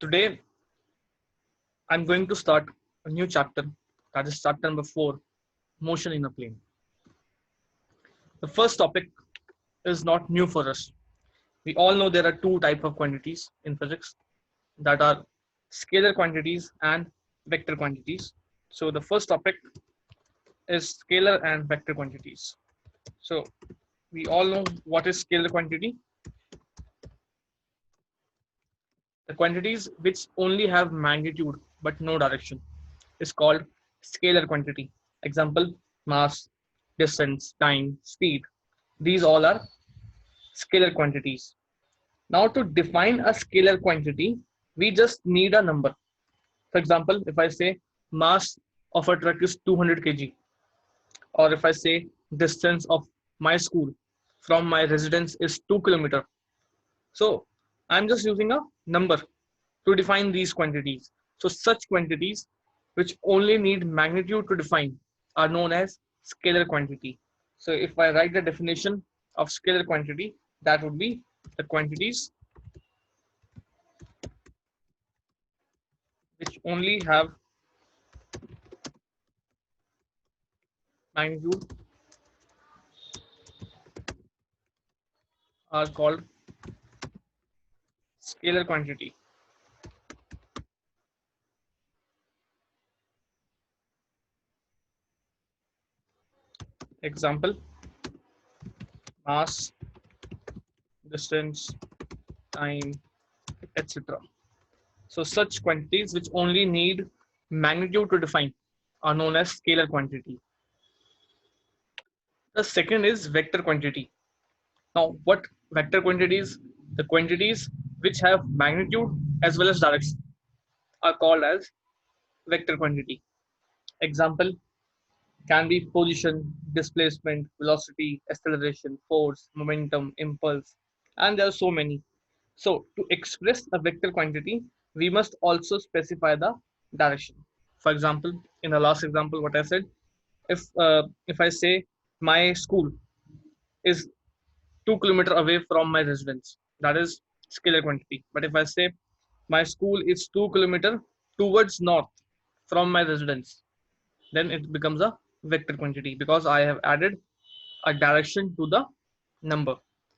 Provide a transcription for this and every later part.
Today, I'm going to start a new chapter, that is chapter number 4, motion in a plane. The first topic is not new for us. We all know there are two types of quantities in physics, that are scalar quantities and vector quantities. So the first topic is scalar and vector quantities. So we all know what is scalar quantity. The quantities which only have magnitude but no direction is called scalar quantity. Example, mass, distance, time, speed. These all are scalar quantities. Now to define a scalar quantity, we just need a number. For example, if I say mass of a truck is 200 kg, or if I say distance of my school from my residence is 2 kilometers. So I'm just using a number to define these quantities. So such quantities which only need magnitude to define are known as scalar quantity. So if I write the definition of scalar quantity, that would be the quantities which only have magnitude are called scalar quantity. Example, mass, distance, time, etc. So such quantities which only need magnitude to define are known as scalar quantity. The second is vector quantity. Now, what vector quantities? The quantities which have magnitude as well as direction are called as vector quantity. Example can be position, displacement, velocity, acceleration, force, momentum, impulse, and there are so many. So, to express a vector quantity, we must also specify the direction. For example, in the last example, what I said, if I say my school is 2 kilometers away from my residence, that is scalar quantity. But if I say my school is 2 kilometers towards north from my residence, then it becomes a vector quantity because I have added a direction to the number.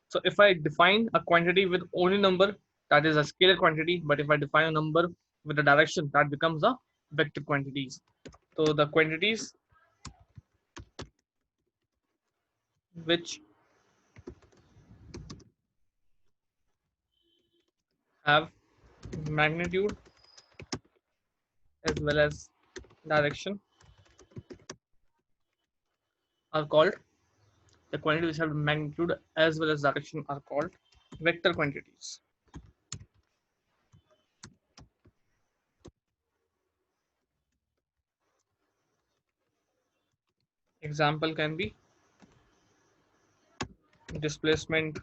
So if I define a quantity with only number, that is a scalar quantity. But if I define a number with a direction, that becomes a vector quantities. So the quantities which have magnitude as well as direction are called, the quantities which have magnitude as well as direction are called vector quantities. Example can be displacement,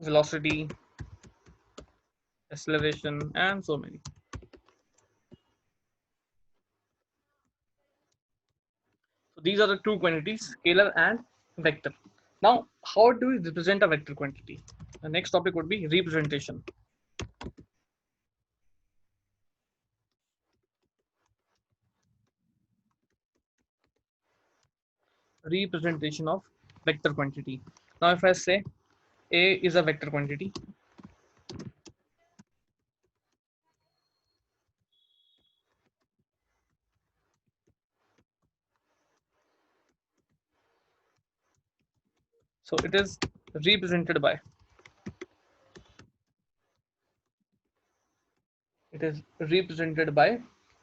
velocity, acceleration, and so many. So these are the two quantities, scalar and vector. Now, how do we represent a vector quantity? The next topic would be representation. Representation of vector quantity. Now, if I say A is a vector quantity, so it is represented by,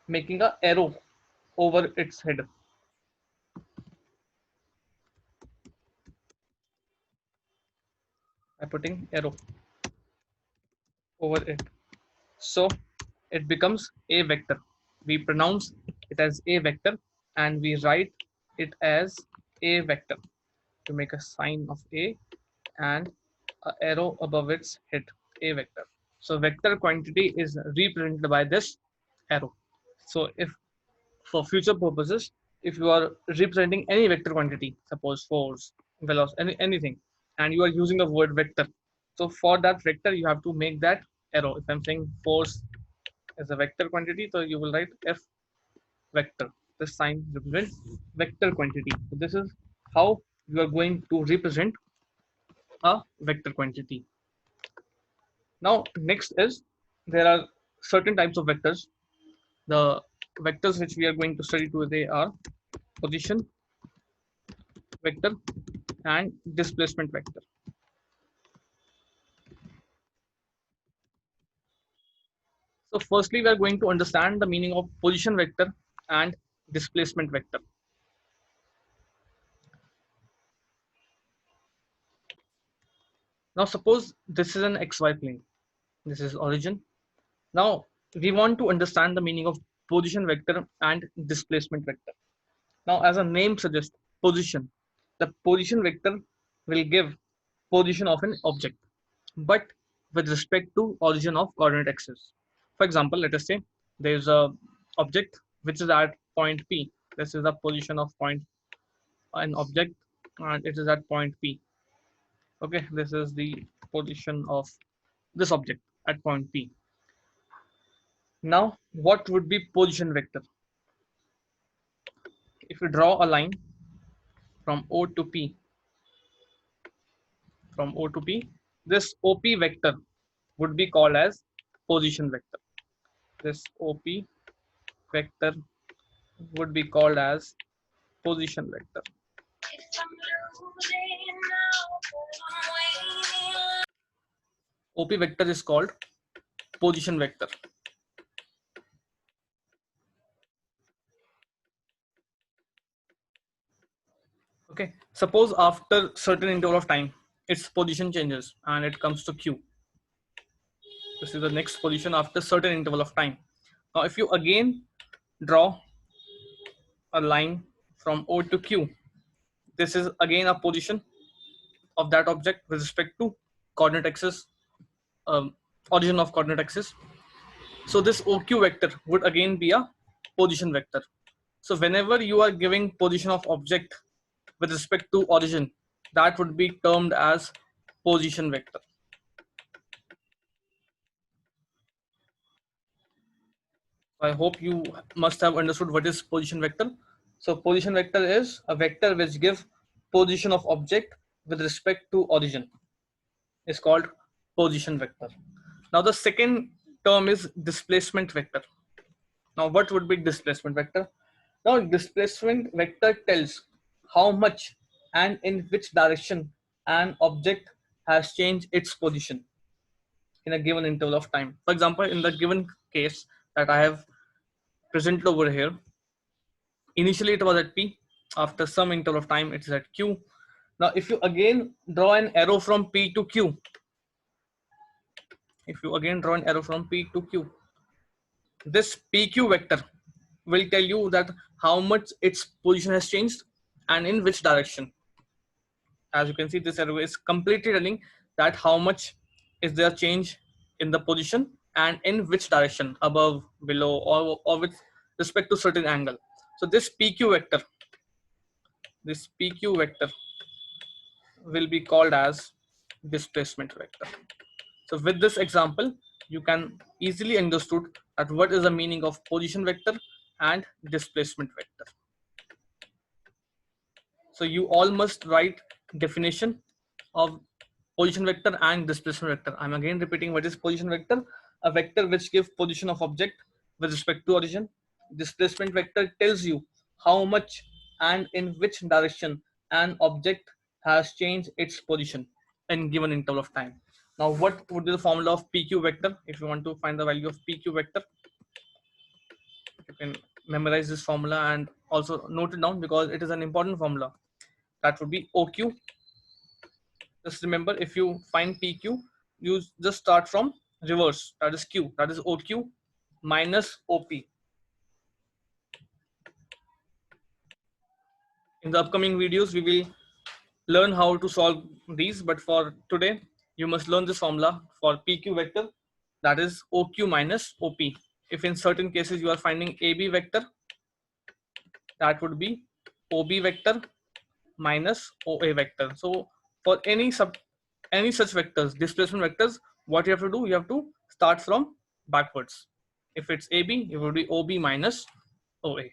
making a arrow over its head. By putting arrow over it. So it becomes a vector. We pronounce it as a vector and we write it as a vector to make a sign of a and an arrow above its head, a vector. So vector quantity is represented by this arrow. So if for future purposes, if you are representing any vector quantity, suppose force, velocity, anything, and you are using the word vector, So for that vector, you have to make that arrow. If I'm saying force is a vector quantity, so you will write F vector. This sign represents vector quantity. So this is how you are going to represent a vector quantity. Now, next is there are certain types of vectors. The vectors which we are going to study today are position vector and displacement vector. So firstly, we are going to understand the meaning of position vector and displacement vector. Now suppose this is an XY plane. This is origin. Now we want to understand the meaning of position vector and displacement vector. Now as a name suggests, position. The position vector will give position of an object, but with respect to origin of coordinate axis. For example, let us say there is a object which is at point P. This is the position of point an object and it is at point P. Okay, this is the position of this object at point P. Now, what would be position vector? If you draw a line from O to P, from O to P, this OP vector would be called as position vector. This OP vector would be called as position vector. OP vector is called position vector. Okay, suppose after certain interval of time, its position changes and it comes to Q. This is the next position after certain interval of time. Now, if you again draw a line from O to Q, this is again a position of that object with respect to coordinate axis, origin of coordinate axis. So this OQ vector would again be a position vector. So whenever you are giving position of object with respect to origin, that would be termed as position vector. I hope you must have understood what is position vector. So position vector is a vector which gives position of object with respect to origin. Is called position vector. Now the second term is displacement vector. Now what would be displacement vector? Now displacement vector tells how much and in which direction an object has changed its position in a given interval of time. For example, in the given case that I have presented over here, initially it was at P, after some interval of time it is at Q. Now if you again draw an arrow from P to Q, if you again draw an arrow from P to Q, this PQ vector will tell you that how much its position has changed and in which direction. As you can see, this arrow is completely telling that how much is there change in the position and in which direction, above, below, or with respect to certain angle. So this PQ vector will be called as displacement vector. So with this example, you can easily understood that what is the meaning of position vector and displacement vector. So you all must write definition of position vector and displacement vector. I'm again repeating what is position vector: a vector which gives position of object with respect to origin. Displacement vector tells you how much and in which direction an object has changed its position in given interval of time. Now, what would be the formula of PQ vector? If you want to find the value of PQ vector, you can memorize this formula and also note it down because it is an important formula. That would be OQ. Just remember, if you find PQ, you just start from reverse. That is Q. That is OQ minus OP. In the upcoming videos, we will learn how to solve these. But for today, you must learn this formula for PQ vector. That is OQ minus OP. If in certain cases you are finding AB vector, that would be OB vector minus OA vector. So for any any such vectors, displacement vectors, what you have to do, you have to start from backwards. If it's AB, it will be OB minus OA.